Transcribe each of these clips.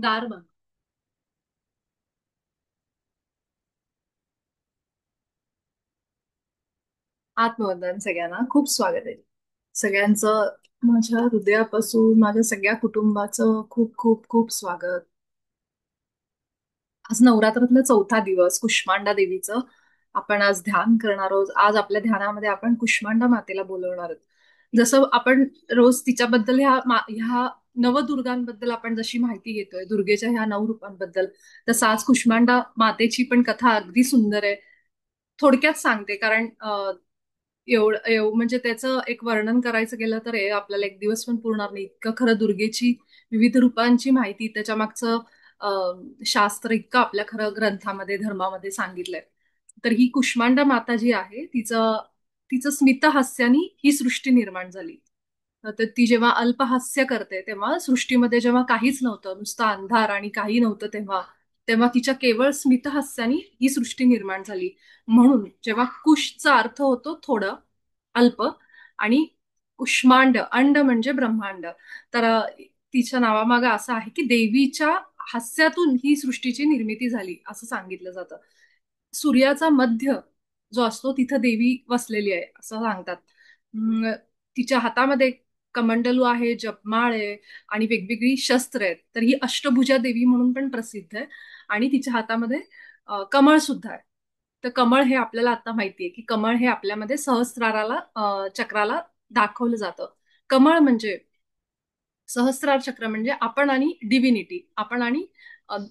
दार बंद. आत्मवंदन सगळ्यांना. खूप स्वागत आहे सगळ्यांचं. माझ्या हृदयापासून माझ्या सगळ्या कुटुंबाचं खूप खूप खूप स्वागत. आज नवरात्रातला चौथा दिवस कुष्मांडा देवीचं आपण आज ध्यान करणार आहोत. आज आपल्या ध्यानामध्ये आपण कुष्मांडा मातेला बोलवणार आहोत. जसं आपण रोज तिच्याबद्दल ह्या नवदुर्गांबद्दल आपण जशी माहिती घेतोय, दुर्गेच्या ह्या नऊ रूपांबद्दल, तसं आज कुष्मांडा मातेची पण कथा अगदी सुंदर आहे. थोडक्यात सांगते, कारण म्हणजे त्याचं एक वर्णन करायचं गेलं तर हे आपल्याला एक दिवस पण पुरणार नाही. इतकं खरं दुर्गेची विविध रूपांची माहिती, त्याच्या मागचं शास्त्र इतकं आपल्या खरं ग्रंथामध्ये धर्मामध्ये सांगितलंय. तर ही कुष्मांडा माता जी आहे, तिचं तिचं स्मितहास्याने ही सृष्टी निर्माण झाली. तर ती जेव्हा अल्पहास्य करते, तेव्हा सृष्टीमध्ये जेव्हा काहीच नव्हतं, नुसता अंधार आणि काही नव्हतं, तेव्हा तेव्हा तिच्या केवळ स्मितहास्याने ही सृष्टी निर्माण झाली. म्हणून जेव्हा कुशचा अर्थ होतो थोडं, अल्प, आणि कुष्मांड, अंड म्हणजे ब्रह्मांड. तर तिच्या नावामागं असं आहे की देवीच्या हास्यातून ही सृष्टीची निर्मिती झाली असं सांगितलं जातं. सूर्याचा मध्य जो असतो तिथं देवी वसलेली आहे असं सांगतात. अं, तिच्या हातामध्ये कमंडलू आहे, जपमाळ आहे आणि वेगवेगळी शस्त्र आहेत. तर ही अष्टभुजा देवी म्हणून पण प्रसिद्ध आहे. आणि तिच्या हातामध्ये कमळ सुद्धा आहे. तर कमळ हे आपल्याला आता माहिती आहे की कमळ हे आपल्यामध्ये सहस्राराला, चक्राला दाखवलं जातं. कमळ म्हणजे सहस्रार चक्र म्हणजे आपण आणि डिव्हिनिटी, आपण आणि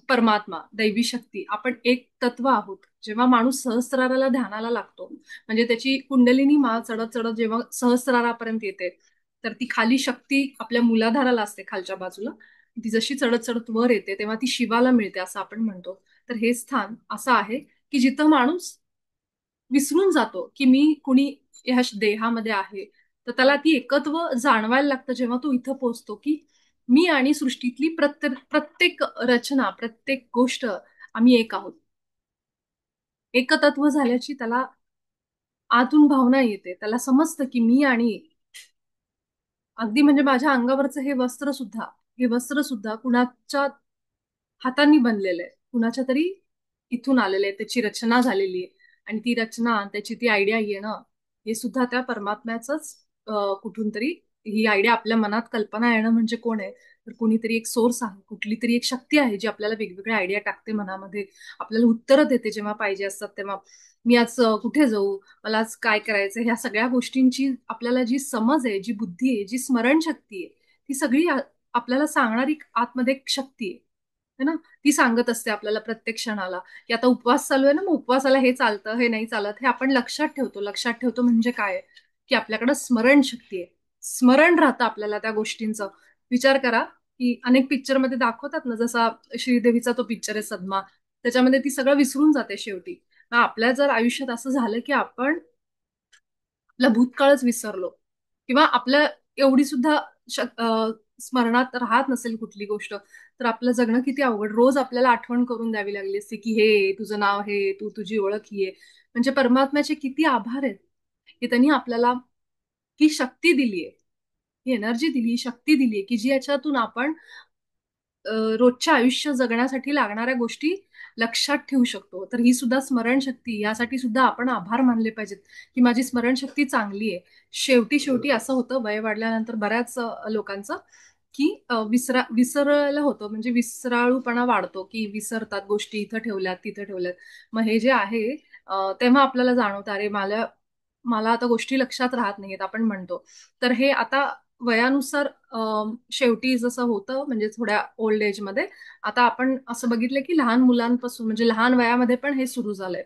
परमात्मा, दैवी शक्ती, आपण एक तत्व आहोत. जेव्हा माणूस सहस्राराला ध्यानाला लागतो, म्हणजे त्याची कुंडलिनी माळ चढत चढत जेव्हा सहस्रारापर्यंत येते, तर ती खाली शक्ती आपल्या मूलाधाराला असते खालच्या बाजूला. ती जशी चढत चढत वर येते तेव्हा ती शिवाला मिळते असं आपण म्हणतो. तर हे स्थान असं आहे की जिथं माणूस विसरून जातो की मी कुणी ह्या देहामध्ये आहे. तर त्याला ती एकत्व जाणवायला लागतं जेव्हा तो इथं पोहोचतो की मी आणि सृष्टीतली प्रत्येक प्रत्येक रचना, प्रत्येक गोष्ट, आम्ही एक आहोत. एकतत्व झाल्याची त्याला आतून भावना येते. त्याला समजतं की मी आणि अगदी म्हणजे माझ्या अंगावरचं हे वस्त्र सुद्धा कुणाच्या हातांनी बनलेलं आहे, कुणाच्या तरी इथून आलेलं आहे, त्याची रचना झालेली आहे. आणि ती रचना, त्याची ती आयडिया येणं, हे सुद्धा त्या परमात्म्याचंच कुठून तरी, ही आयडिया आपल्या मनात कल्पना येणं म्हणजे कोण आहे, तर कुणीतरी एक सोर्स आहे, कुठली तरी एक शक्ती आहे जी आपल्याला वेगवेगळ्या आयडिया टाकते मनामध्ये, आपल्याला उत्तरं देते जेव्हा पाहिजे असतात तेव्हा. मी आज कुठे जाऊ, मला आज काय करायचं, ह्या सगळ्या गोष्टींची आपल्याला जी समज आहे, जी बुद्धी आहे, जी स्मरणशक्ती आहे, ती सगळी आपल्याला सांगणारी आतमध्ये एक शक्ती आहे. है ना? ती सांगत असते आपल्याला प्रत्येक क्षणाला की आता उपवास चालू आहे ना, मग उपवासाला हे चालतं, हे नाही चालत, हे आपण लक्षात ठेवतो. लक्षात ठेवतो म्हणजे काय, की आपल्याकडे स्मरणशक्ती आहे. स्मरण राहतं आपल्याला त्या गोष्टींचं. विचार करा की अनेक पिक्चरमध्ये दाखवतात ना, जसा श्रीदेवीचा तो पिक्चर आहे सदमा, त्याच्यामध्ये ती सगळं विसरून जाते शेवटी. मग आपल्या जर आयुष्यात असं झालं की आपण आपला भूतकाळच विसरलो, किंवा आपल्या एवढी सुद्धा स्मरणात राहत नसेल कुठली गोष्ट, तर आपलं जगणं किती अवघड. रोज आपल्याला आठवण करून द्यावी लागली असते की हे तुझं नाव, हे तुझी ओळख ही आहे. म्हणजे परमात्म्याचे किती आभार आहेत की त्यांनी आपल्याला ही शक्ती दिलीये, ही एनर्जी दिली, ही शक्ती दिली की जी याच्यातून आपण रोजच्या आयुष्य जगण्यासाठी लागणाऱ्या गोष्टी लक्षात ठेवू शकतो. तर ही सुद्धा स्मरणशक्ती, यासाठी सुद्धा आपण आभार मानले पाहिजेत की माझी स्मरणशक्ती चांगली आहे. शेवटी शेवटी असं होतं वय वाढल्यानंतर बऱ्याच लोकांचं की विसरायला होतं, म्हणजे विसराळूपणा वाढतो की विसरतात गोष्टी, इथं ठेवल्यात तिथं ठेवल्यात. मग हे जे आहे, तेव्हा आपल्याला जाणवतं अरे मला मला आता गोष्टी लक्षात राहत नाहीयेत आपण म्हणतो. तर हे आता वयानुसार शेवटी जसं होतं, म्हणजे थोड्या ओल्ड एज मध्ये आता आपण असं बघितलं की लहान मुलांपासून, म्हणजे लहान वयामध्ये पण हे सुरू झालंय.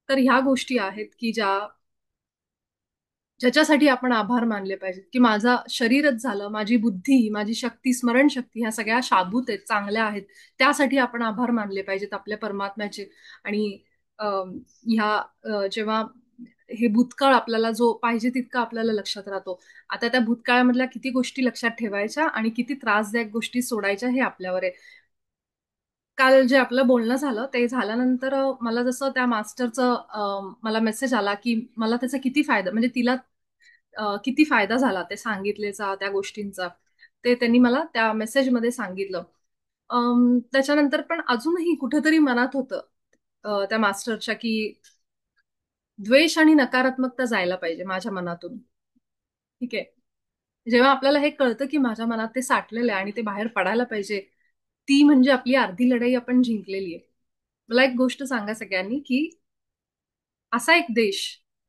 तर ह्या गोष्टी आहेत की ज्याच्यासाठी आपण आभार मानले पाहिजेत की माझा शरीरच झालं, माझी बुद्धी, माझी शक्ती, स्मरणशक्ती, ह्या सगळ्या शाबूत आहेत, चांगल्या आहेत. त्यासाठी आपण आभार मानले पाहिजेत आपल्या परमात्म्याचे. आणि जेव्हा हे भूतकाळ आपल्याला जो पाहिजे तितका आपल्याला लक्षात राहतो. आता त्या भूतकाळामधल्या किती गोष्टी लक्षात ठेवायच्या आणि किती त्रासदायक गोष्टी सोडायच्या हे आपल्यावर आहे. काल जे आपलं बोलणं झालं ते झाल्यानंतर मला जसं त्या मास्टरचं मला मेसेज आला की मला त्याचा किती फायदा, म्हणजे तिला किती फायदा झाला ते सांगितलेचा, त्या गोष्टींचा, ते त्यांनी मला त्या मेसेजमध्ये सांगितलं. त्याच्यानंतर पण अजूनही कुठेतरी मनात होतं त्या मास्टरच्या की द्वेष आणि नकारात्मकता जायला पाहिजे माझ्या मनातून. ठीक आहे. जेव्हा आपल्याला हे कळतं की माझ्या मनात ते साठलेलं आहे आणि ते बाहेर पडायला पाहिजे, ती म्हणजे आपली अर्धी लढाई आपण जिंकलेली आहे. मला एक गोष्ट सांगा सगळ्यांनी की असा एक देश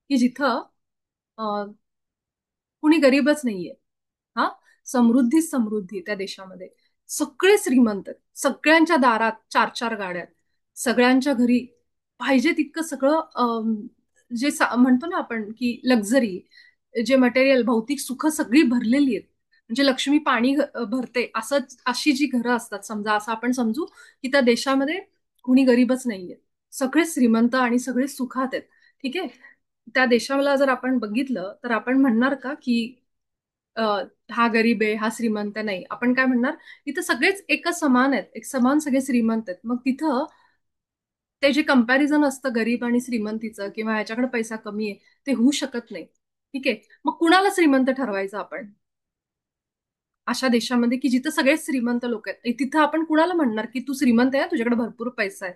की जिथं कुणी गरीबच नाहीये. हा, समृद्धीच समृद्धी त्या देशामध्ये. सगळे श्रीमंत आहेत. सगळ्यांच्या दारात चार चार गाड्या आहेत. सगळ्यांच्या घरी पाहिजे तितकं सगळं जे म्हणतो ना आपण की लक्झरी, जे मटेरियल, भौतिक सुख सगळी भरलेली आहेत. म्हणजे लक्ष्मी पाणी भरते असंच, अशी जी घरं असतात समजा, असं आपण समजू की त्या देशामध्ये कुणी गरीबच नाहीये. सगळे श्रीमंत आणि सगळे सुखात आहेत. ठीक आहे. त्या देशाला जर आपण बघितलं तर आपण म्हणणार का की अ, हा गरीब आहे, हा श्रीमंत नाही. आपण काय म्हणणार, इथं सगळेच एकच समान आहेत, एक समान सगळे श्रीमंत आहेत. मग तिथं ते जे कंपॅरिझन असतं गरीब आणि श्रीमंतीचं, किंवा ह्याच्याकडे पैसा कमी आहे, ते होऊ शकत नाही. ठीक आहे. मग कुणाला श्रीमंत ठरवायचं आपण अशा देशामध्ये की जिथं सगळेच श्रीमंत लोक आहेत? तिथं आपण कुणाला म्हणणार की तू श्रीमंत आहे, तुझ्याकडे भरपूर पैसा आहे,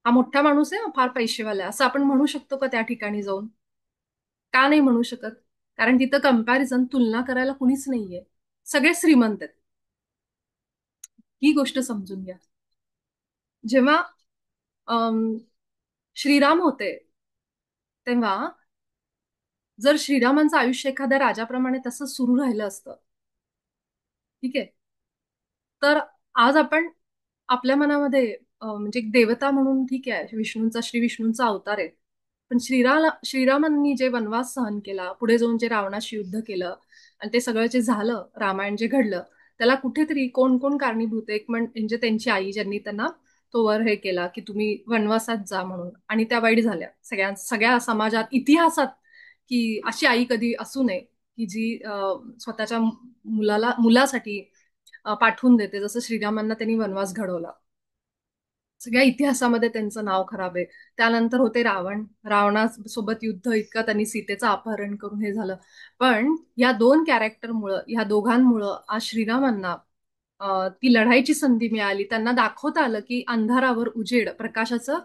हा मोठा माणूस आहे, हा फार पैसेवाला आहे, असं आपण म्हणू शकतो का त्या ठिकाणी जाऊन? का नाही म्हणू शकत? कारण तिथं कंपॅरिझन, तुलना करायला कुणीच नाहीये. सगळे श्रीमंत आहेत. ही गोष्ट समजून घ्या. जेव्हा अम, श्रीराम होते तेव्हा, जर श्रीरामांचं आयुष्य एखाद्या राजाप्रमाणे तसं सुरू राहिलं असतं, ठीक आहे, तर आज आपण आपल्या मनामध्ये म्हणजे एक देवता म्हणून, ठीक आहे, विष्णूंचा, श्री विष्णूंचा अवतार आहे, पण श्रीरामांनी जे वनवास सहन केला, पुढे जाऊन जे रावणाशी युद्ध केलं आणि ते सगळं जे झालं, रामायण जे घडलं, त्याला कुठेतरी कोण कोण कारणीभूत आहे? एक म्हणजे त्यांची आई, ज्यांनी त्यांना तो वर हे केला की तुम्ही वनवासात जा म्हणून, आणि त्या वाईट झाल्या सगळ्या सगळ्या समाजात, इतिहासात, की अशी आई कधी असू नये की जी स्वतःच्या मुलासाठी पाठवून देते, जसं श्रीरामांना त्यांनी वनवास घडवला. सगळ्या इतिहासामध्ये त्यांचं नाव खराब आहे. त्यानंतर होते रावण, रावणासोबत युद्ध, इतकं त्यांनी सीतेचं अपहरण करून हे झालं. पण या दोन कॅरेक्टरमुळं, या दोघांमुळं आज श्रीरामांना ती लढाईची संधी मिळाली. त्यांना दाखवता आलं की अंधारावर उजेड, प्रकाशाचं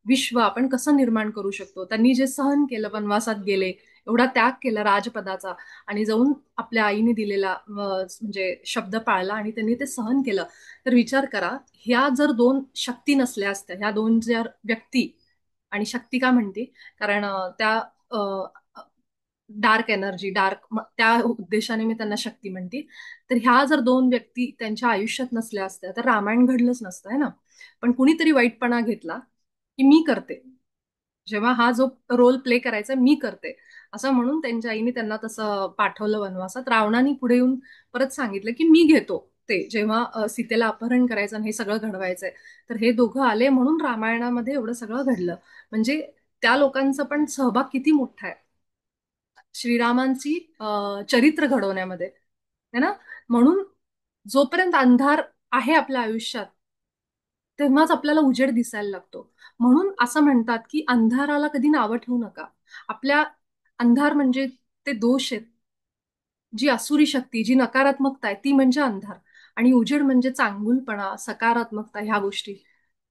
विश्व आपण कसं निर्माण करू शकतो. त्यांनी जे सहन केलं, वनवासात गेले, एवढा त्याग केला राजपदाचा, आणि जाऊन आपल्या आईने दिलेला म्हणजे शब्द पाळला आणि त्यांनी ते सहन केलं. तर विचार करा, ह्या जर दोन शक्ती नसल्या असत्या, ह्या दोन जर व्यक्ती, आणि शक्ती का म्हणते, कारण त्या डार्क एनर्जी, डार्क, त्या उद्देशाने मी त्यांना शक्ती म्हणते. तर ह्या जर दोन व्यक्ती त्यांच्या आयुष्यात नसल्या असत्या तर रामायण घडलंच नसतं, है ना. पण कुणीतरी वाईटपणा घेतला की मी करते, जेव्हा हा जो रोल प्ले करायचा मी करते, असं म्हणून त्यांच्या आईने त्यांना तसं पाठवलं वनवासात. रावणाने पुढे येऊन परत सांगितलं की मी घेतो ते, जेव्हा सीतेला अपहरण करायचं आणि हे सगळं घडवायचंय. तर हे दोघं आले म्हणून रामायणामध्ये एवढं सगळं घडलं. म्हणजे त्या लोकांचा पण सहभाग किती मोठा आहे श्रीरामांची चरित्र घडवण्यामध्ये, है ना. म्हणून जोपर्यंत अंधार आहे आपल्या आयुष्यात, तेव्हाच आपल्याला उजेड दिसायला लागतो. म्हणून असं म्हणतात की अंधाराला कधी नावं ठेवू नका. आपल्या अंधार म्हणजे ते दोष आहेत, जी असुरी शक्ती, जी नकारात्मकता आहे, ती म्हणजे अंधार. आणि उजेड म्हणजे चांगुलपणा, सकारात्मकता, ह्या गोष्टी.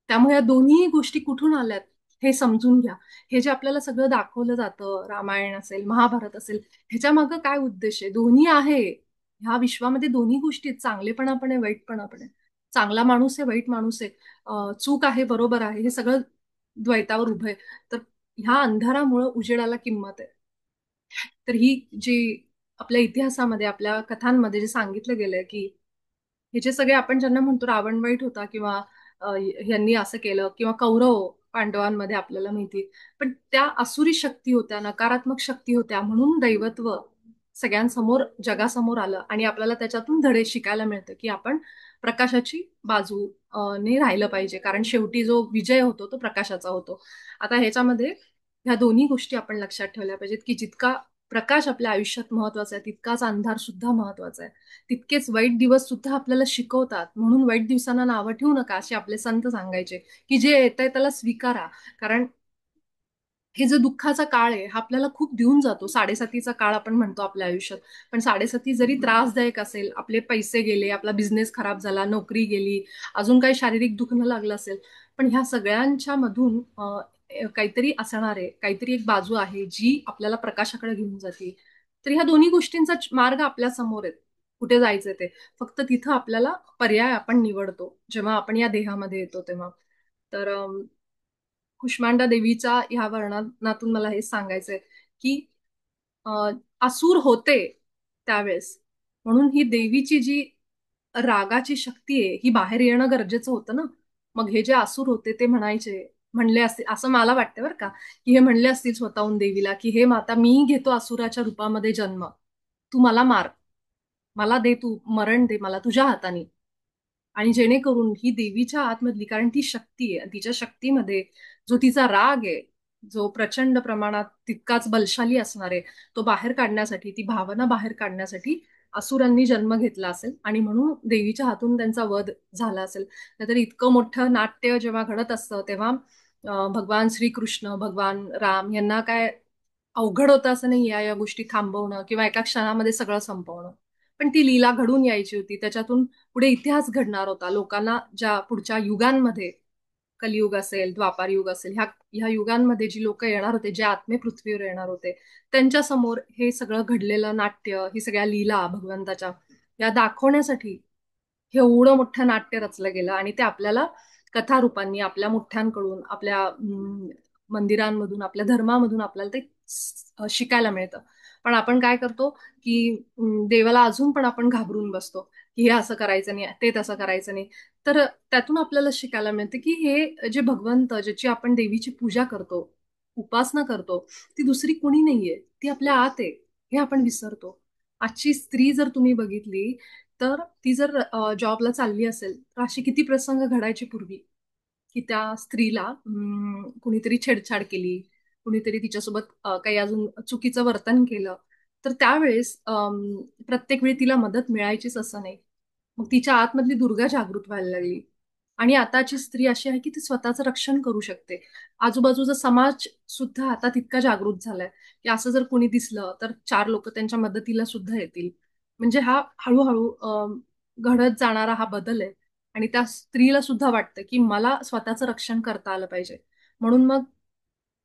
त्यामुळे या दोन्ही गोष्टी कुठून आल्यात हे समजून घ्या. हे जे आपल्याला सगळं दाखवलं जातं, रामायण असेल, महाभारत असेल, ह्याच्या मागे काय उद्देश आहे? दोन्ही आहे. ह्या विश्वामध्ये दोन्ही गोष्टी आहेत, चांगलेपणा पण आहे, वाईटपणा पण आहे. चांगला माणूस आहे, वाईट माणूस आहे, चूक आहे, बरोबर आहे, हे सगळं द्वैतावर उभं आहे. तर ह्या अंधारामुळं उजेडाला किंमत आहे. तर ही जी आपल्या इतिहासामध्ये, आपल्या कथांमध्ये जे सांगितलं गेलंय की हे जे सगळे आपण ज्यांना म्हणतो रावण वाईट होता, किंवा यांनी असं केलं, किंवा कौरव पांडवांमध्ये आपल्याला माहिती, पण त्या असुरी शक्ती होत्या, नकारात्मक शक्ती होत्या, म्हणून दैवत्व सगळ्यांसमोर, जगासमोर आलं, आणि आपल्याला त्याच्यातून धडे शिकायला मिळतं की आपण प्रकाशाची बाजू ने राहिलं पाहिजे, कारण शेवटी जो विजय होतो तो प्रकाशाचा होतो. आता ह्याच्यामध्ये ह्या दोन्ही गोष्टी आपण लक्षात ठेवल्या पाहिजेत की जितका प्रकाश आपल्या आयुष्यात महत्वाचा आहे, तितकाच अंधार सुद्धा महत्वाचा आहे. तितकेच वाईट दिवस सुद्धा आपल्याला शिकवतात. म्हणून वाईट दिवसांना नावं ठेवू नका, असे आपले संत सांगायचे, की जे येत आहे त्याला स्वीकारा. कारण हे जे दुःखाचा काळ आहे हा आपल्याला खूप देऊन जातो. साडेसातीचा काळ आपण म्हणतो आपल्या आयुष्यात. पण साडेसाती जरी त्रासदायक असेल, आपले पैसे गेले, आपला बिझनेस खराब झाला, नोकरी गेली, अजून काही शारीरिक दुखणं लागलं असेल, पण ह्या सगळ्यांच्या मधून काहीतरी असणार आहे, काहीतरी एक बाजू आहे जी आपल्याला प्रकाशाकडे घेऊन जाते. तर ह्या दोन्ही गोष्टींचा मार्ग आपल्या समोर आहेत. कुठे जायचं ते, फक्त तिथं आपल्याला पर्याय आपण निवडतो जेव्हा आपण या देहामध्ये येतो तेव्हा. तर कुष्मांडा देवीच्या ह्या वर्णनातून मला हे सांगायचंय की अ, असुर होते त्यावेळेस, म्हणून ही देवीची जी रागाची शक्ती आहे ही बाहेर येणं गरजेचं होतं ना. मग हे जे असुर होते ते म्हणले असतील असं मला वाटतं बरं का, की हे म्हणले असतील स्वतःहून देवीला की हे माता, मी घेतो असुराच्या रूपामध्ये जन्म, तू मला मार, मला दे, तू मरण दे मला तुझ्या हाताने. आणि जेणेकरून ही देवीच्या आतमधली, कारण ती शक्ती आहे, तिच्या शक्तीमध्ये जो तिचा राग आहे, जो प्रचंड प्रमाणात तितकाच बलशाली असणार आहे, तो बाहेर काढण्यासाठी, ती भावना बाहेर काढण्यासाठी असुरांनी जन्म घेतला असेल आणि म्हणून देवीच्या हातून त्यांचा वध झाला असेल. नाहीतर इतकं मोठं नाट्य जेव्हा घडत असतं तेव्हा भगवान श्रीकृष्ण, भगवान राम यांना काय अवघड होतं असं नाही या गोष्टी थांबवणं किंवा एका क्षणामध्ये सगळं संपवणं. पण ती लीला घडून यायची होती, त्याच्यातून पुढे इतिहास घडणार होता. लोकांना ज्या पुढच्या युगांमध्ये, कलियुग असेल, द्वापार युग असेल, ह्या ह्या युगांमध्ये जी लोक येणार होते, जे आत्मे पृथ्वीवर येणार होते, त्यांच्या समोर हे सगळं घडलेलं नाट्य, ही सगळ्या लीला भगवंताच्या या दाखवण्यासाठी हे एवढं मोठं नाट्य रचलं गेलं आणि ते आपल्याला कथारूपांनी आपल्या मोठ्यांकडून, आपल्या मंदिरांमधून, आपल्या धर्मामधून आपल्याला ते शिकायला मिळतं. पण आपण काय करतो की देवाला अजून पण आपण घाबरून बसतो की हे असं करायचं नाही, ते तसं करायचं नाही. तर त्यातून आपल्याला शिकायला मिळतं की हे जे भगवंत, ज्याची आपण देवीची पूजा करतो, उपासना करतो, ती दुसरी कोणी नाहीये, ती आपल्या आत आहे, हे आपण विसरतो. आजची स्त्री जर तुम्ही बघितली तर ती जर जॉबला चालली असेल तर अशी किती प्रसंग घडायचे पूर्वी, की त्या स्त्रीला कुणीतरी छेडछाड केली, कुणीतरी तिच्यासोबत काही अजून चुकीचं वर्तन केलं, तर त्यावेळेस प्रत्येक वेळी तिला मदत मिळायचीच असं नाही. मग तिच्या आतमधली दुर्गा जागृत व्हायला लागली. आणि आताची स्त्री अशी आहे की ती स्वतःचं रक्षण करू शकते. आजूबाजूचा समाज सुद्धा आता तितका जागृत झालाय की असं जर कोणी दिसलं तर चार लोक त्यांच्या मदतीला सुद्धा येतील. म्हणजे हा हळूहळू घडत जाणारा हा बदल आहे. आणि त्या स्त्रीला सुद्धा वाटतं की मला स्वतःचं रक्षण करता आलं पाहिजे. म्हणून मग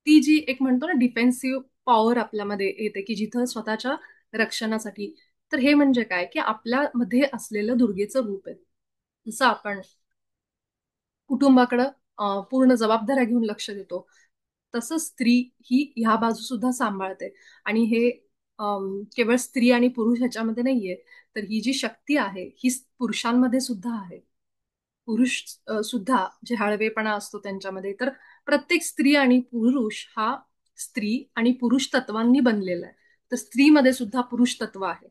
ती जी एक म्हणतो ना डिफेन्सिव्ह पॉवर आपल्यामध्ये येते की जिथं स्वतःच्या रक्षणासाठी. तर हे म्हणजे काय की आपल्यामध्ये असलेलं दुर्गेचं रूप आहे. जसं आपण कुटुंबाकडं पूर्ण जबाबदाऱ्या घेऊन लक्ष देतो, तसं स्त्री ही ह्या बाजू सुद्धा सांभाळते. आणि हे केवळ स्त्री आणि पुरुष ह्याच्यामध्ये नाहीये, तर ही जी शक्ती आहे ही पुरुषांमध्ये सुद्धा आहे. पुरुष सुद्धा जे हळवेपणा असतो त्यांच्यामध्ये, तर प्रत्येक स्त्री आणि पुरुष हा स्त्री आणि पुरुष तत्वांनी बनलेला आहे. तर स्त्रीमध्ये सुद्धा पुरुष तत्व आहे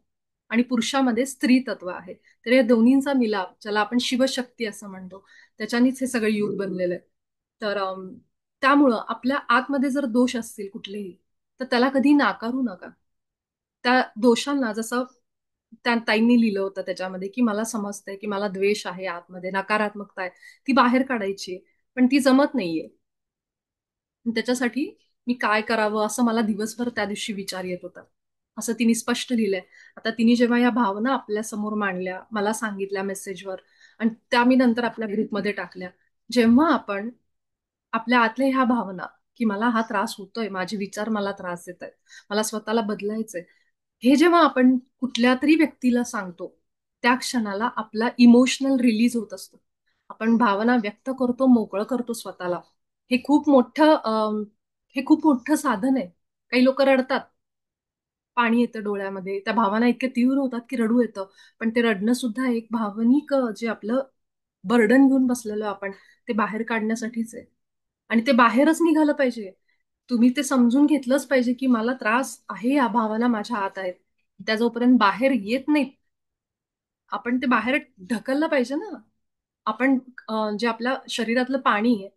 आणि पुरुषामध्ये स्त्री तत्व आहे. तर या दोन्हींचा मिलाप, ज्याला आपण शिवशक्ती असं म्हणतो, त्याच्यानीच हे सगळं युग बनलेलं आहे. तर त्यामुळं आपल्या आतमध्ये जर दोष असतील कुठलेही, तर त्याला कधी नाकारू नका. त्या दोषांना जसं त्या ताईंनी लिहिलं होतं त्याच्यामध्ये, की मला समजतंय की मला द्वेष आहे आतमध्ये, नकारात्मकता आहे, ती बाहेर काढायची आहे, पण ती जमत नाहीये. त्याच्यासाठी मी काय करावं असं मला दिवसभर त्या दिवशी विचार येत होता. असं तिने स्पष्ट लिहिलंय. आता तिने जेव्हा या भावना आपल्या समोर मांडल्या, मला सांगितल्या मेसेजवर, आणि त्या मी नंतर आपल्या ग्रुपमध्ये टाकल्या. जेव्हा आपण आपल्या आतल्या ह्या भावना, की मला हा त्रास होतोय, माझे विचार मला त्रास देत आहेत, मला स्वतःला बदलायचंय, हे जेव्हा आपण कुठल्या तरी व्यक्तीला सांगतो, त्या क्षणाला आपला इमोशनल रिलीज होत असतो. आपण भावना व्यक्त करतो, मोकळं करतो स्वतःला. हे खूप मोठं हे खूप मोठं साधन आहे. काही लोक रडतात, पाणी येतं डोळ्यामध्ये, त्या भावना इतक्या तीव्र होतात की रडू येतं. पण ते रडणं सुद्धा एक भावनिक जे आपलं बर्डन घेऊन बसलेलो आपण, ते बाहेर काढण्यासाठीच आहे. आणि ते बाहेरच निघालं पाहिजे. तुम्ही ते समजून घेतलंच पाहिजे की मला त्रास आहे, या भावना माझ्या आत आहेत. त्या जोपर्यंत बाहेर येत नाहीत, आपण ते बाहेर ढकललं पाहिजे ना. आपण जे आपल्या शरीरातलं पाणी आहे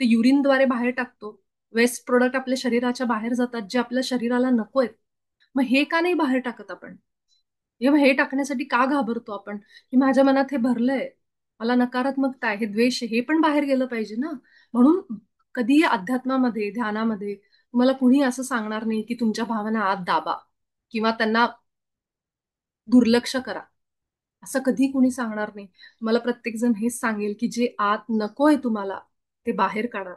ते युरिनद्वारे बाहेर टाकतो. वेस्ट प्रोडक्ट आपल्या शरीराच्या बाहेर जातात, जे आपल्या शरीराला नको आहेत. मग हे का नाही बाहेर टाकत आपण? हे टाकण्यासाठी का घाबरतो आपण, की माझ्या मनात हे भरलंय, मला नकारात्मकता आहे, हे द्वेष आहे, हे पण बाहेर गेलं पाहिजे ना. म्हणून कधीही अध्यात्मामध्ये, ध्यानामध्ये तुम्हाला कुणी असं सांगणार नाही की तुमच्या भावना आत दाबा किंवा त्यांना दुर्लक्ष करा. असं कधी कुणी सांगणार नाही. तुम्हाला प्रत्येक जण हेच सांगेल की जे आत नकोय तुम्हाला ते बाहेर काढा.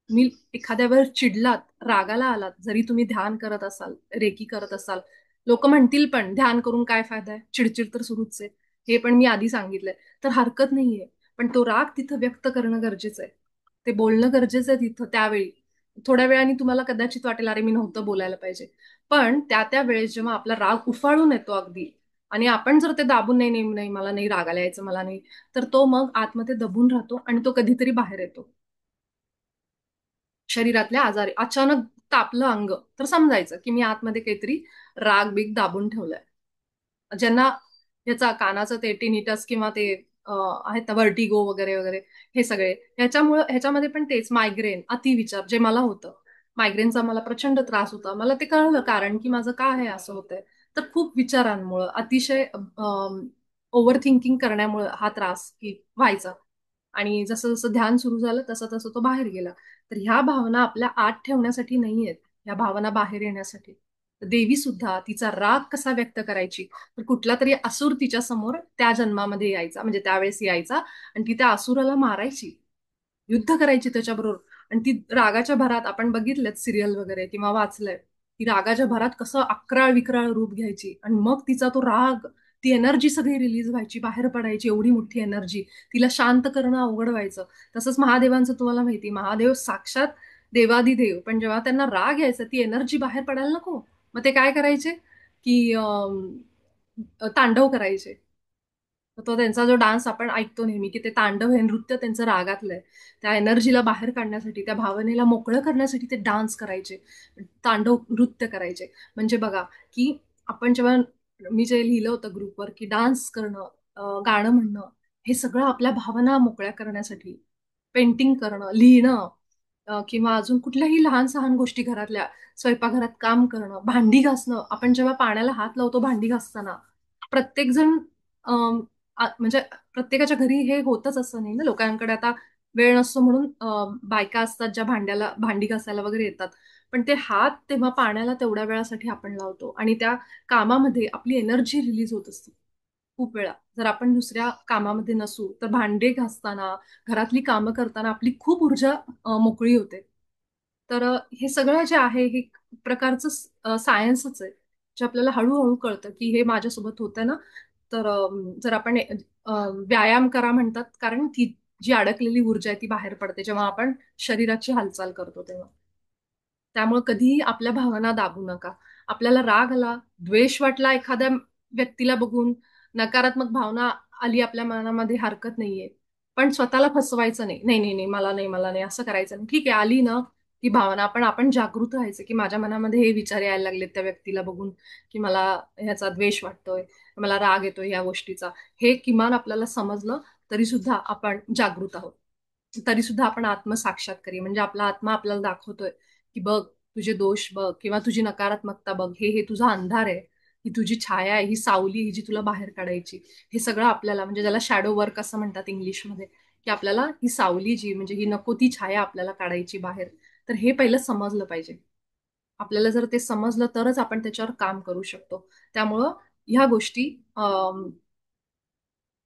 तुम्ही एखाद्या वेळेस चिडलात, रागाला आलात, जरी तुम्ही ध्यान करत असाल, रेकी करत असाल, लोक म्हणतील पण ध्यान करून काय फायदा आहे, चिडचिड तर सुरूच आहे. हे पण मी आधी सांगितलंय. तर हरकत नाहीये, पण तो राग तिथं व्यक्त करणं गरजेचं आहे. ते बोलणं गरजेचं आहे तिथं त्यावेळी. थोड्या वेळाने तुम्हाला कदाचित वाटेल अरे मी नव्हतं बोलायला पाहिजे. पण त्या त्या वेळेस जेव्हा आपला राग उफाळून येतो अगदी, आणि आपण जर ते दाबून नाही नाही नाही मला नाही रागायला यायचं मला नाही, तर तो मग आतमध्ये दबून राहतो आणि तो कधीतरी बाहेर येतो. शरीरातल्या आजारी अचानक तापलं अंग, तर समजायचं की मी आतमध्ये काहीतरी राग बीग दाबून ठेवलाय. ज्यांना याचा कानाचं ते टिनिटस किंवा ते आहेत वर्टिगो वगैरे वगैरे, हे सगळे ह्याच्यामध्ये पण तेच मायग्रेन अतिविचार जे मला होतं. मायग्रेनचा मला प्रचंड त्रास होता. मला ते कळलं कारण की माझं का आहे असं होतंय. तर खूप विचारांमुळं अतिशय ओव्हर थिंकिंग करण्यामुळं हा त्रास की व्हायचा. आणि जसं जसं ध्यान सुरू झालं तसं तसं तो बाहेर गेला. तर ह्या भावना आपल्या आत ठेवण्यासाठी नाहीयेत, ह्या भावना बाहेर येण्यासाठी. देवी सुद्धा तिचा राग कसा व्यक्त करायची, तर कुठला तरी असुर तिच्या समोर त्या जन्मामध्ये यायचा, म्हणजे त्यावेळेस यायचा, आणि ती त्या असुराला मारायची, युद्ध करायची त्याच्याबरोबर. आणि ती रागाच्या भरात आपण बघितलेत सिरियल वगैरे किंवा वाचलंय, ती रागाच्या भरात कसं अक्राळ विक्राळ रूप घ्यायची आणि मग तिचा तो राग, ती एनर्जी सगळी रिलीज व्हायची, बाहेर पडायची, एवढी मोठी एनर्जी. तिला शांत करणं अवघड व्हायचं. तसंच महादेवांचं तुम्हाला माहिती, महादेव साक्षात देवादिदेव, पण जेव्हा त्यांना राग यायचा ती एनर्जी बाहेर पडायला नको, मग ते काय करायचे की तांडव करायचे. तो त्यांचा जो डान्स आपण ऐकतो नेहमी की ते तांडव हे नृत्य त्यांचं रागातलं आहे. त्या एनर्जीला बाहेर काढण्यासाठी, त्या भावनेला मोकळं करण्यासाठी ते डान्स करायचे, तांडव नृत्य करायचे. म्हणजे बघा की आपण जेव्हा, मी जे लिहिलं होतं ग्रुपवर की डान्स करणं, गाणं म्हणणं, हे सगळं आपल्या भावना मोकळ्या करण्यासाठी. पेंटिंग करणं, लिहिणं, किंवा अजून कुठल्याही लहान सहान गोष्टी घरातल्या, स्वयंपाकघरात काम करणं, भांडी घासणं. आपण जेव्हा पाण्याला हात लावतो भांडी घासताना, प्रत्येक जण म्हणजे प्रत्येकाच्या घरी हे होतच असं नाही ना, लोकांकडे आता वेळ नसतो म्हणून बायका असतात ज्या भांडी घासायला वगैरे येतात. पण ते हात तेव्हा पाण्याला तेवढ्या वेळासाठी आपण लावतो आणि त्या कामामध्ये आपली एनर्जी रिलीज होत असते. खूप वेळा जर आपण दुसऱ्या कामामध्ये नसू तर भांडे घासताना, घरातली कामं करताना आपली खूप ऊर्जा मोकळी होते. तर हे सगळं जे आहे हे एक प्रकारचं सायन्सच आहे, जे आपल्याला हळूहळू कळतं की हे माझ्यासोबत होतं ना. तर जर आपण व्यायाम करा म्हणतात, कारण ती जी अडकलेली ऊर्जा आहे ती बाहेर पडते जेव्हा आपण शरीराची हालचाल करतो तेव्हा. त्यामुळे कधीही आपल्या भावना दाबू नका. आपल्याला राग आला, द्वेष वाटला एखाद्या व्यक्तीला बघून, नकारात्मक भावना आली आपल्या मनामध्ये, हरकत नाहीये. पण स्वतःला फसवायचं नाही. नाही, नाही, नाही, मला नाही, असं करायचं नाही. ठीक आहे, आली ना ती भावना, पण आपण जागृत राहायचं की माझ्या मनामध्ये हे विचार यायला लागलेत त्या व्यक्तीला बघून, की मला ह्याचा द्वेष वाटतोय, मला राग येतोय या गोष्टीचा. हे किमान आपल्याला समजलं तरी सुद्धा आपण जागृत आहोत. तरी सुद्धा आपण आत्मसाक्षात्कारी, म्हणजे आपला आत्मा आपल्याला दाखवतोय की बघ, तुझे दोष बघ किंवा तुझी नकारात्मकता बघ, हे हे तुझा अंधार आहे, ही तुझी छाया आहे, ही सावली ही जी तुला बाहेर काढायची. हे सगळं आपल्याला, म्हणजे ज्याला शॅडो वर्क असं म्हणतात इंग्लिशमध्ये, की आपल्याला ही सावली जी, म्हणजे ही नको ती छाया आपल्याला काढायची बाहेर. तर हे पहिलं समजलं पाहिजे. आपल्याला जर ते समजलं तरच आपण त्याच्यावर काम करू शकतो. त्यामुळं ह्या गोष्टी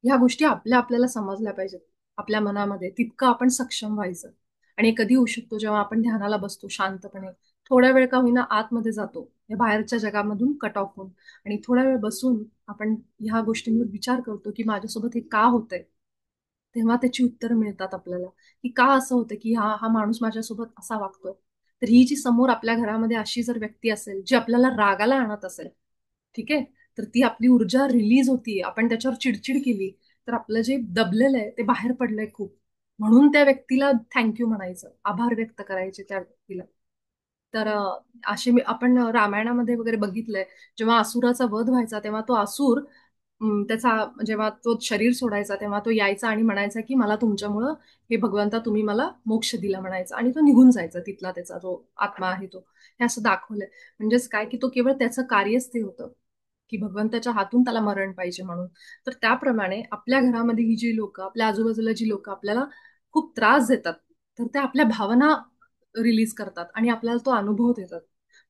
ह्या गोष्टी आपल्याला समजल्या पाहिजेत. आपल्या मनामध्ये तितकं आपण सक्षम व्हायचं. आणि हे कधी होऊ शकतो जेव्हा आपण ध्यानाला बसतो शांतपणे, थोड्या वेळ का होईना आतमध्ये जातो या बाहेरच्या जगामधून कट ऑफ होऊन, आणि थोडा वेळ बसून आपण ह्या गोष्टींवर विचार करतो की माझ्यासोबत हे का होतंय. तेव्हा त्याची उत्तरं मिळतात आपल्याला, की का असं होतं की हा हा माणूस माझ्यासोबत असा वागतोय. तर ही जी समोर आपल्या घरामध्ये अशी जर व्यक्ती असेल जी आपल्याला रागाला आणत असेल, ठीक आहे, तर ती आपली ऊर्जा रिलीज होतीये, आपण त्याच्यावर चिडचिड केली, तर आपलं जे दबलेलं आहे ते बाहेर पडलंय खूप. म्हणून त्या व्यक्तीला थँक्यू म्हणायचं, आभार व्यक्त करायचे त्या व्यक्तीला. तर आपण रामायणामध्ये वगैरे बघितलंय, जेव्हा असुराचा वध व्हायचा तेव्हा तो असुर, त्याचा जेव्हा तो शरीर सोडायचा तेव्हा तो यायचा आणि म्हणायचा की मला तुमच्यामुळं, हे भगवंता तुम्ही मला मोक्ष दिला म्हणायचा, आणि तो निघून जायचा तिथला, त्याचा जो आत्मा आहे तो. हे असं दाखवलंय. म्हणजेच काय की तो केवळ त्याचं कार्यच ते होतं की भगवंताच्या हातून त्याला मरण पाहिजे म्हणून. तर त्याप्रमाणे आपल्या घरामध्ये ही जी लोक, आपल्या आजूबाजूला जी लोक आपल्याला खूप त्रास देतात, तर ते आपल्या भावना रिलीज करतात आणि आपल्याला तो अनुभव देतात.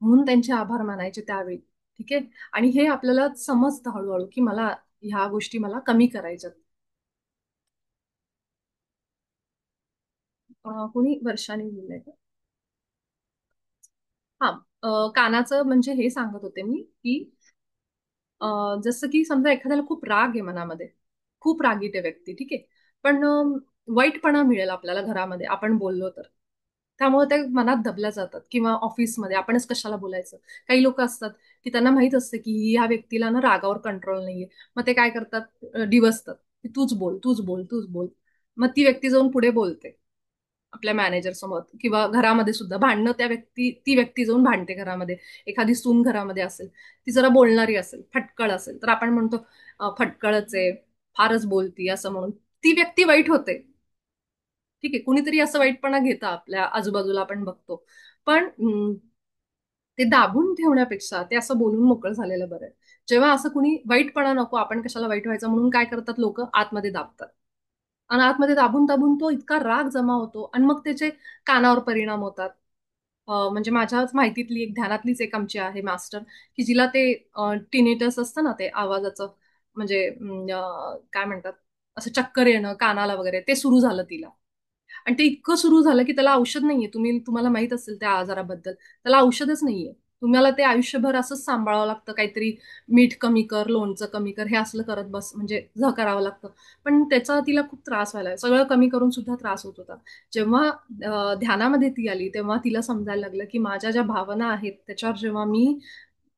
म्हणून त्यांचे आभार मानायचे त्यावेळी. ठीक आहे. आणि हे आपल्याला समजतं हळूहळू की मला ह्या गोष्टी मला कमी करायच्यात. कोणी वर्षाने लिहिलंय का? हा. कानाचं म्हणजे हे सांगत होते मी की जसं की समजा एखाद्याला खूप राग आहे मनामध्ये, खूप रागीट आहे व्यक्ती, ठीक आहे. पण वाईटपणा मिळेल आपल्याला घरामध्ये आपण बोललो तर. त्यामुळे ते मनात दबल्या जातात किंवा ऑफिसमध्ये आपणच कशाला बोलायचं. काही लोक असतात की त्यांना माहित असतं की ह्या व्यक्तीला ना रागावर कंट्रोल नाहीये. मग ते काय करतात, डिवचतात की तूच बोल, तूच बोल, तूच बोल. मग ती व्यक्ती जाऊन पुढे बोलते आपल्या मॅनेजर समोर किंवा घरामध्ये सुद्धा भांडणं ती व्यक्ती जाऊन भांडते घरामध्ये. एखादी सून घरामध्ये असेल, ती जरा बोलणारी असेल, फटकळ असेल, तर आपण म्हणतो फटकळच आहे, फारच बोलती असं म्हणून ती व्यक्ती वाईट होते. ठीक आहे. कुणीतरी असं वाईटपणा घेतं आपल्या आजूबाजूला आपण बघतो. पण ते दाबून ठेवण्यापेक्षा ते असं बोलून मोकळं झालेलं बरं आहे. जेव्हा असं कुणी वाईटपणा नको, आपण कशाला वाईट व्हायचं म्हणून काय करतात लोक आतमध्ये दाबतात. आणि आतमध्ये दाबून दाबून तो इतका राग जमा होतो आणि मग त्याचे कानावर परिणाम होतात. म्हणजे माझ्याच माहितीतली एक ध्यानातलीच एक आमची आहे मास्टर, की जिला ते टिनिटस असतं ना ते आवाजाचं, म्हणजे काय म्हणतात, असं चक्कर येणं कानाला वगैरे ते सुरू झालं तिला. आणि ते इतकं सुरू झालं की त्याला औषध नाहीये. तुम्हाला माहित असेल त्या आजाराबद्दल. त्याला औषधच नाहीये. तुम्हाला ते आयुष्यभर असंच सांभाळावं लागतं. काहीतरी मीठ कमी कर, लोणचं कमी कर, हे असलं करत बस, म्हणजे करावं लागतं. पण त्याचा तिला खूप त्रास व्हायला, सगळं कमी करून सुद्धा त्रास होत होता. जेव्हा ध्यानामध्ये ती आली तेव्हा तिला समजायला लागलं की माझ्या ज्या भावना आहेत त्याच्यावर जेव्हा मी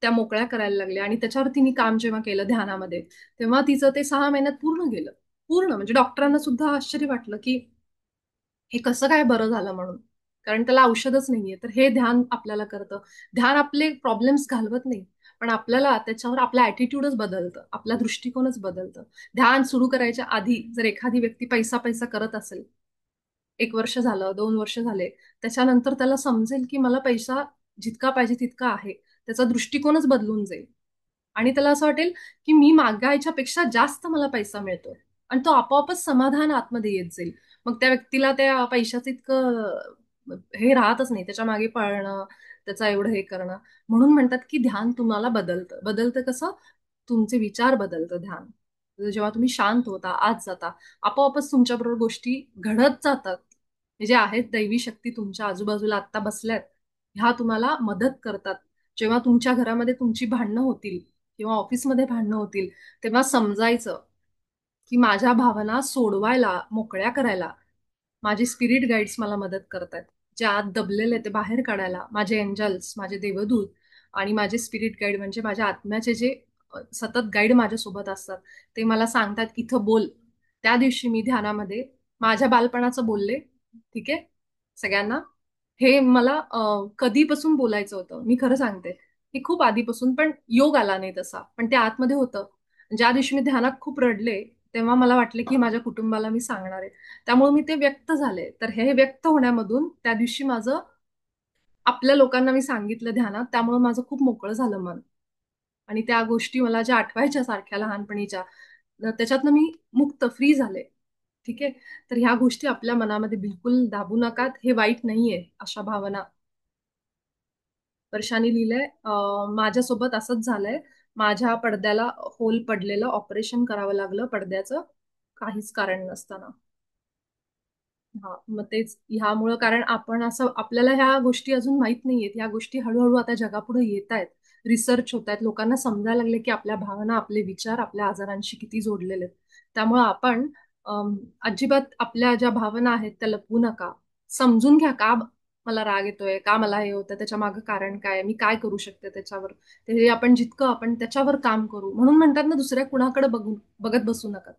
त्या मोकळ्या करायला लागल्या आणि त्याच्यावर तिने काम जेव्हा केलं ध्यानामध्ये, तेव्हा तिचं ते 6 महिन्यात पूर्ण गेलं. पूर्ण म्हणजे डॉक्टरांना सुद्धा आश्चर्य वाटलं की हे कसं काय बरं झालं म्हणून. कारण त्याला औषधच नाहीये. तर हे ध्यान आपल्याला करतं. ध्यान आपले प्रॉब्लेम्स घालवत नाही. पण आपल्याला त्याच्यावर आपला ॲटिट्यूडच बदलतं. आपला दृष्टिकोनच बदलतं. ध्यान सुरू करायच्या आधी जर एखादी व्यक्ती पैसा करत असेल, 1 वर्ष झालं, 2 वर्ष झाले, त्याच्यानंतर त्याला समजेल की मला पैसा जितका पाहिजे तितका आहे. त्याचा दृष्टिकोनच बदलून जाईल. आणि त्याला असं वाटेल की मी मागायच्या पेक्षा जास्त मला पैसा मिळतोय. आणि तो आपोआपच समाधान आतमध्ये येत जाईल. मग त्या व्यक्तीला त्या पैशाचं इतकं हे राहतच नाही. त्याच्या मागे पळणं, त्याचा एवढं हे करणं. म्हणून म्हणतात की ध्यान तुम्हाला बदलतं. बदलतं कसं? तुमचे विचार बदलतं ध्यान. जेव्हा तुम्ही शांत होता, आत जाता, आपोआपच तुमच्याबरोबर गोष्टी घडत जातात. हे जे आहेत दैवी शक्ती तुमच्या आजूबाजूला आत्ता बसल्यात, ह्या तुम्हाला मदत करतात. जेव्हा तुमच्या घरामध्ये तुमची भांडणं होतील किंवा ऑफिसमध्ये भांडणं होतील, तेव्हा समजायचं की माझ्या भावना सोडवायला, मोकळ्या करायला माझे स्पिरिट गाईड्स मला मदत करतात. जे आत दबलेले ते बाहेर काढायला माझे एंजल्स, माझे देवदूत आणि माझे स्पिरिट गाईड म्हणजे माझ्या आत्म्याचे जे सतत गाईड माझ्यासोबत असतात, ते मला सांगतात इथं बोल. त्या दिवशी मी ध्यानामध्ये माझ्या बालपणाचं बोलले, ठीक आहे, सगळ्यांना. हे मला कधीपासून बोलायचं होतं, मी खरं सांगते. हे खूप आधीपासून, पण योग आला नाही तसा. पण ते आतमध्ये होतं. ज्या दिवशी मी ध्यानात खूप रडले, तेव्हा मला वाटले की माझ्या कुटुंबाला मी सांगणार आहे. त्यामुळे मी ते व्यक्त झाले. तर हे व्यक्त होण्यामधून त्या दिवशी माझं आपल्या लोकांना मी सांगितलं ध्यानात, त्यामुळे माझं खूप मोकळं झालं मन. आणि त्या गोष्टी मला ज्या आठवायच्या सारख्या लहानपणीच्या, त्याच्यातनं मी मुक्त, फ्री झाले. ठीक आहे. तर ह्या गोष्टी आपल्या मनामध्ये बिलकुल दाबू नकात. हे वाईट नाहीये अशा भावना. वर्षाने लिहिलंय, माझ्यासोबत असंच झालंय. माझ्या पडद्याला होल पडलेलं, ऑपरेशन करावं लागलं पडद्याचं, काहीच कारण नसताना. हा, मग तेच ह्यामुळं, कारण आपण असं आपल्याला ह्या गोष्टी अजून माहित नाहीयेत. ह्या गोष्टी हळूहळू आता जगापुढे येत आहेत, रिसर्च होत आहेत, लोकांना समजायला लागले की आपल्या भावना, आपले विचार आपल्या आजारांशी किती जोडलेले आहेत. त्यामुळं आपण अजिबात आपल्या ज्या भावना आहेत त्या लपवू नका. समजून घ्या का मला राग येतोय, का मला हे होतं, त्याच्या मागे कारण काय, मी काय करू शकते त्याच्यावर. ते आपण जितकं आपण त्याच्यावर काम करू, म्हणून म्हणतात ना, दुसऱ्या कुणाकडे बघत बसू नका.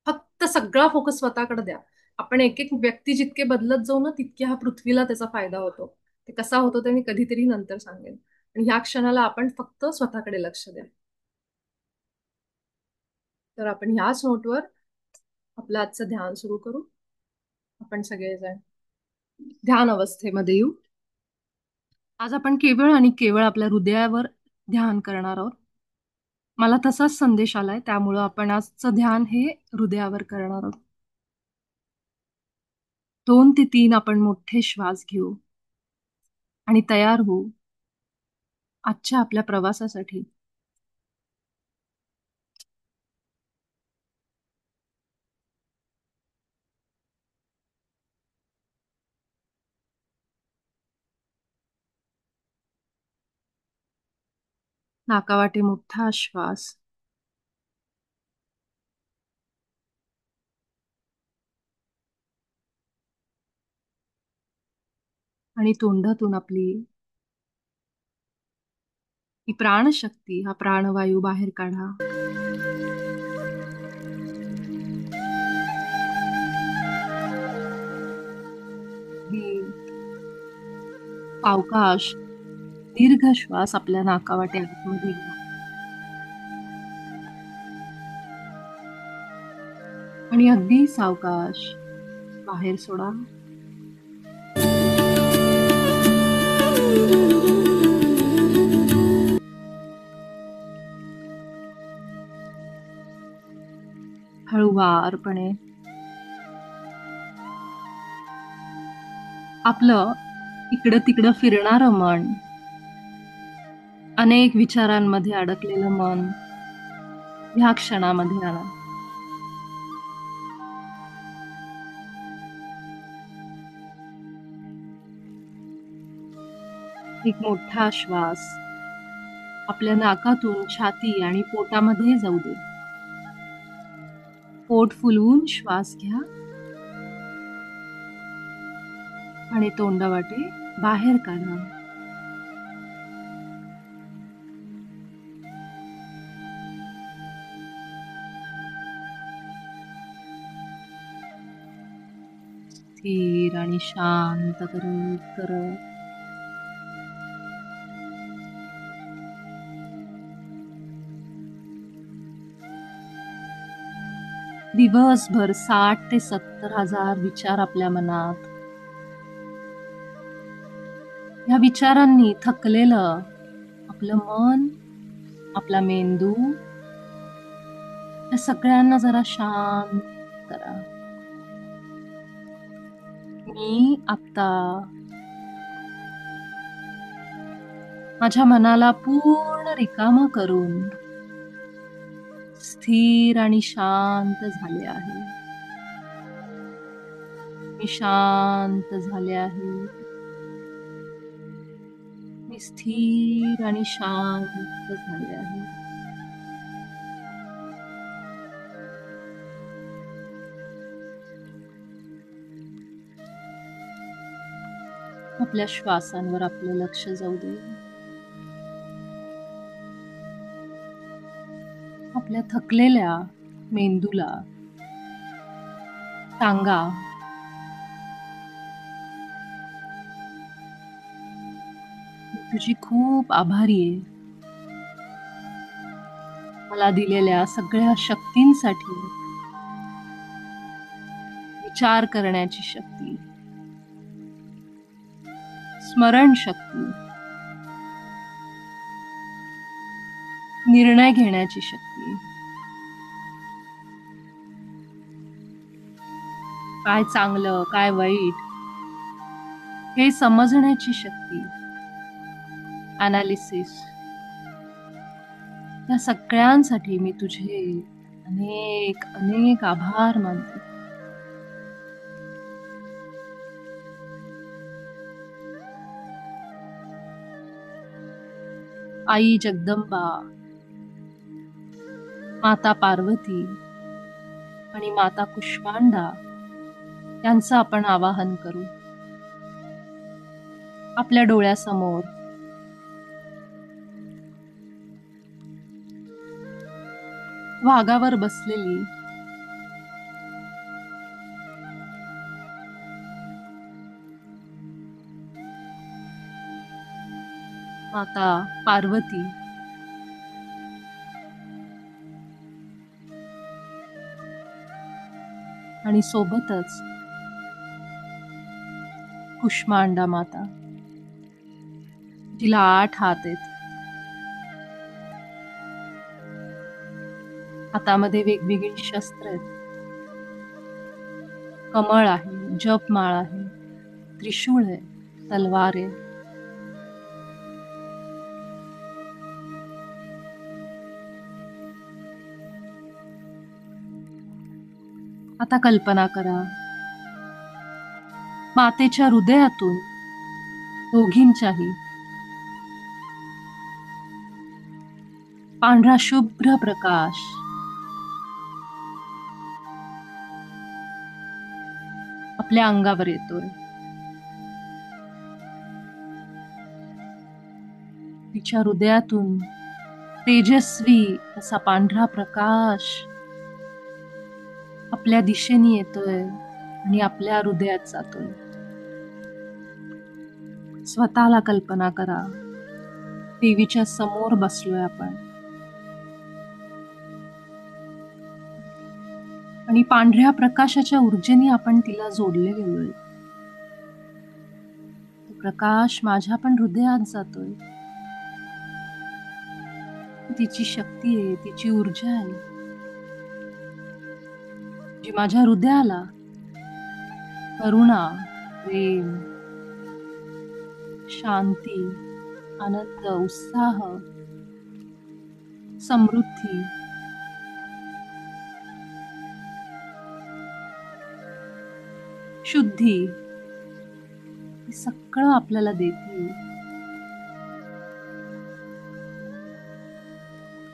फक्त सगळा फोकस स्वतःकडे द्या. आपण एक एक व्यक्ती जितके बदलत जाऊ ना, तितके ह्या पृथ्वीला त्याचा फायदा होतो. ते कसा होतो ते मी कधीतरी नंतर सांगेन. आणि ह्या क्षणाला आपण फक्त स्वतःकडे लक्ष द्या. तर आपण ह्याच नोटवर आपलं आजचं ध्यान सुरू करू. आपण सगळेजण ध्यान अवस्थेमध्ये येऊ. आज आपण केवळ आणि केवळ आपल्या हृदयावर ध्यान करणार आहोत. मला तसाच संदेश आलाय, त्यामुळं आपण आजचं ध्यान हे हृदयावर करणार आहोत. 2 ते 3 आपण मोठे श्वास घेऊ आणि तयार होऊ आजच्या आपल्या प्रवासासाठी. नाकावाटे मोठा श्वास आणि तोंडातून आपली ही प्राणशक्ती, हा प्राणवायू बाहेर काढा. ही सावकाश दीर्घ श्वास आपल्या नाकावाटे आतमध्ये घ्या आणि अगदी सावकाश बाहेर सोडा. हळुवारपणे आपलं इकडं तिकडं फिरणारं मन, अनेक विचारांमध्ये अडकलेलं मन ह्या क्षणामध्ये आणा. एक मोठा श्वास आपल्या नाकातून छाती आणि पोटामध्ये जाऊ दे. पोट फुलवून श्वास घ्या आणि तोंडावाटे बाहेर काढा. स्थिर आणि शांत करत करत दिवसभर 60 ते 70 हजार विचार आपल्या मनात. या विचारांनी थकलेलं आपलं मन, आपला मेंदू, या सगळ्यांना जरा शांत करा. मी आता माझ्या मनाला पूर्ण रिकामा करून स्थिर आणि शांत झाले आहे. मी शांत झाले आहे. मी स्थिर आणि शांत झाले आहे. आपल्या श्वासांवर आपलं लक्ष जाऊ दे. आपल्या थकलेल्या मेंदूला सांगा, मी तुझी खूप आभारी आहे. मला दिलेल्या सगळ्या शक्तींसाठी, विचार करण्याची शक्ती, स्मरण शक्ती, निर्णय घेण्याची शक्ती, काय चांगलं काय वाईट हे समजण्याची शक्ती, अनालिसिस, या सगळ्यांसाठी मी तुझे अनेक अनेक आभार मानते. आई जगदंबा, माता पार्वती आणि माता कुष्मांडा यांचं आपण आवाहन करू. आपल्या डोळ्यासमोर वाघावर बसलेली माता पार्वती आणि सोबतच कुष्मांडा माता, जिला 8 हात आहेत. हातामध्ये वेगवेगळी शस्त्र आहेत. कमळ आहे, जपमाळ आहे, त्रिशूळ आहे, तलवार आहे. आता कल्पना करा, मातेच्या हृदयातून दोघींच्याही पांढरा शुभ्र प्रकाश आपल्या अंगावर येतोय. तिच्या हृदयातून तेजस्वी असा पांढरा प्रकाश आपल्या दिशेने येतोय आणि आपल्या हृदयात जातोय. स्वतःला कल्पना करा, देवीच्या समोर बसलोय आपण आणि पांढऱ्या प्रकाशाच्या ऊर्जेने आपण तिला जोडले गेलोय. तो प्रकाश माझ्या पण हृदयात जातोय. तिची शक्ती आहे, तिची ऊर्जा आहे, जी माझ्या हृदयाला करुणा, प्रेम, शांती, आनंद, उत्साह, समृद्धी, शुद्धी हे सगळं आपल्याला देते.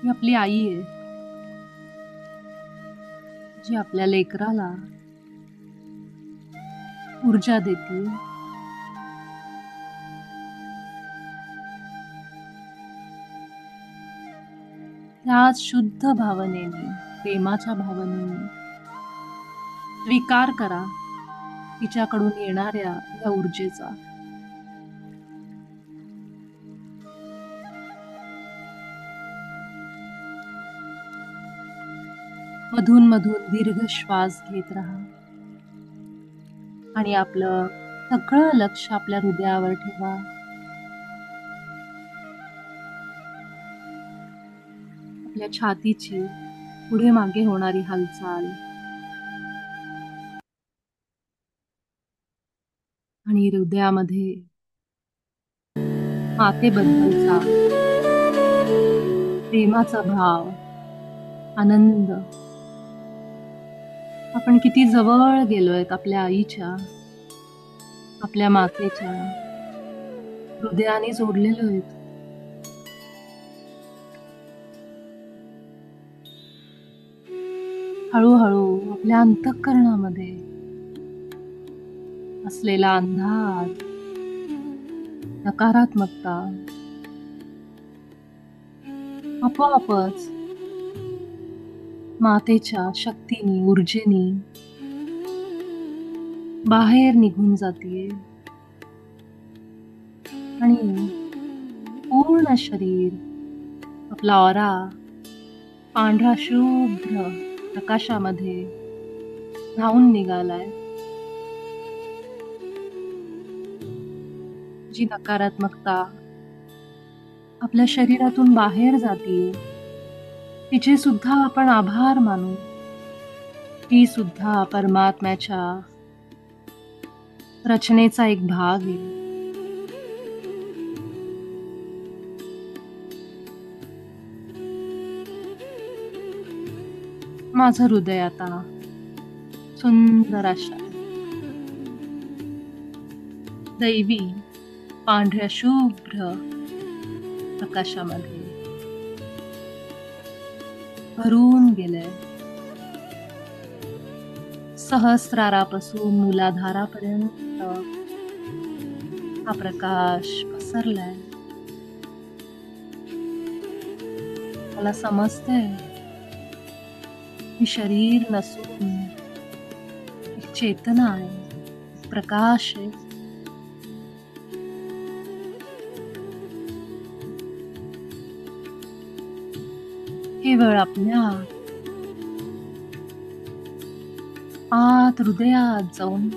ही आपली आई आहे, जी आपल्या लेकराला ऊर्जा देते. त्याच शुद्ध भावनेने, प्रेमाच्या भावनेने स्वीकार करा तिच्याकडून येणाऱ्या या ऊर्जेचा. मधून मधून दीर्घ श्वास घेत राहा आणि आपलं सगळं लक्ष आपल्या हृदयावर ठेवा. आपल्या छातीची पुढे मागे होणारी हालचाल आणि हृदयामध्ये मातेबद्दलचा प्रेमाचा भाव, आनंद. आपण किती जवळ गेलोय आपल्या आईच्या, आपल्या मातेच्या हृदयाने जोडलेलो आहेत. हळूहळू आपल्या अंतःकरणामध्ये असलेला अंधार, नकारात्मकता आपोआपच मातेच्या शक्तीने, ऊर्जेने बाहेर निघून जाते आणि पूर्ण शरीर, आपला ऑरा पांढरा शुभ्र प्रकाशामध्ये धावून निघालाय. जी नकारात्मकता आपल्या शरीरातून बाहेर जाते, तिचे सुद्धा आपण आभार मानू. ती सुद्धा परमात्म्याच्या रचनेचा एक भाग आहे. माझं हृदय आता सुंदर अशा दैवी पांढऱ्या शुभ्र प्रकाशामध्ये भरून गेलंय. सहस्रारापासून मूलाधारापर्यंत हा प्रकाश पसरलाय. मला समजतंय ही शरीर नसून एक चेतना आहे, एक प्रकाश आहे. केवळ आपल्या आत हृदयात जाऊन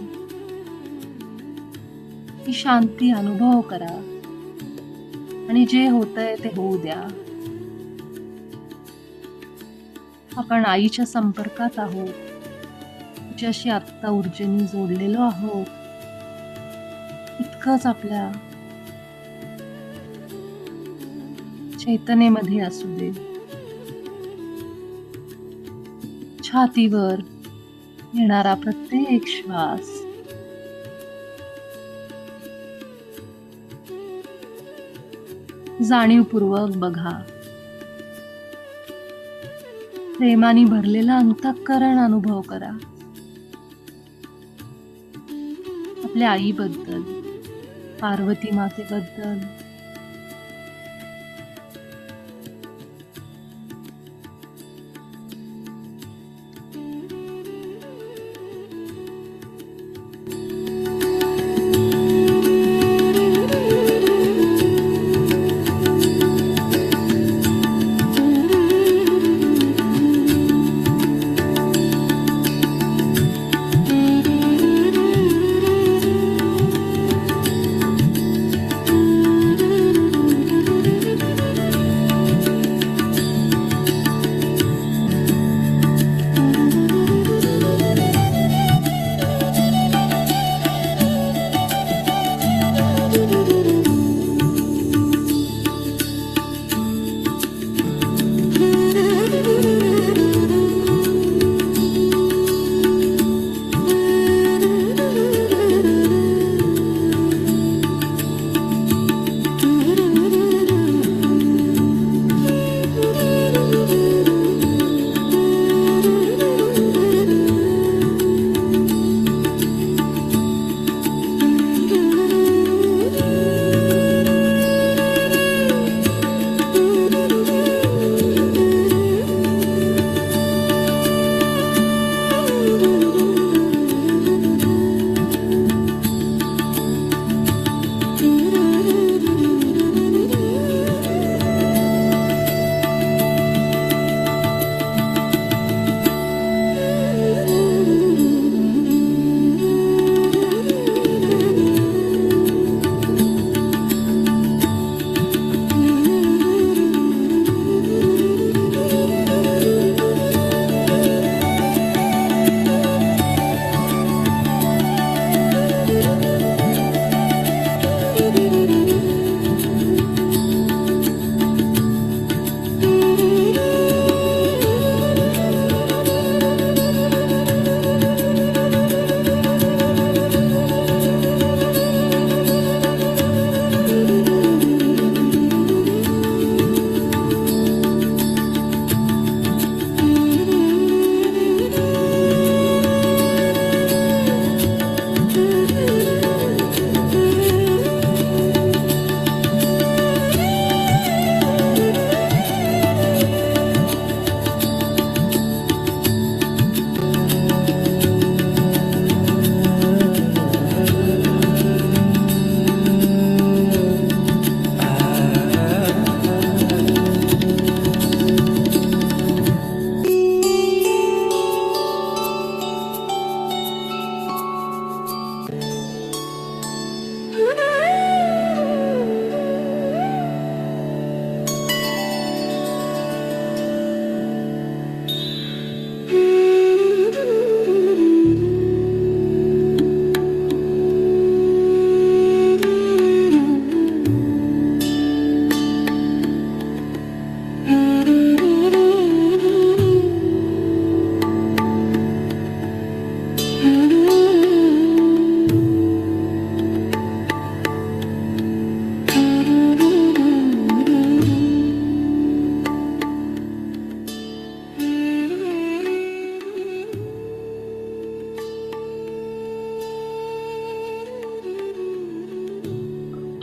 ही शांती अनुभव करा आणि जे होतंय ते होऊ द्या. आपण आईच्या संपर्कात आहोत, तिच्याशी आत्ता ऊर्जेने जोडलेलो आहोत, इतकंच आपल्या चैतन्यामध्ये असू दे. छातीवर येणारा प्रत्येक श्वास जाणीवपूर्वक बघा. प्रेमाने भरलेला अंतःकरण अनुभव करा. आपल्या आईबद्दल, पार्वती मातेबद्दल,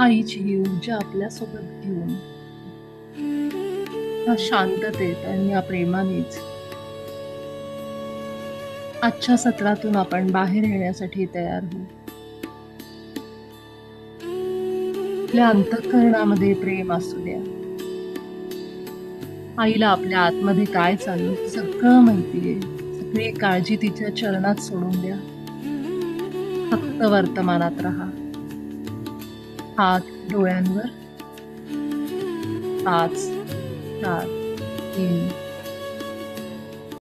आईची ही ऊर्जा आपल्यासोबत घेऊन या शांततेत आणि या प्रेमानेच आजच्या सत्रातून आपण बाहेर येण्यासाठी तयार होऊ. आपल्या अंतःकरणामध्ये प्रेम असू द्या. आईला आपल्या आतमध्ये काय चालू सगळं माहितीये. सगळी काळजी तिच्या चरणात सोडून द्या. फक्त वर्तमानात राहा. हात डोळ्यांवर. 5 4 3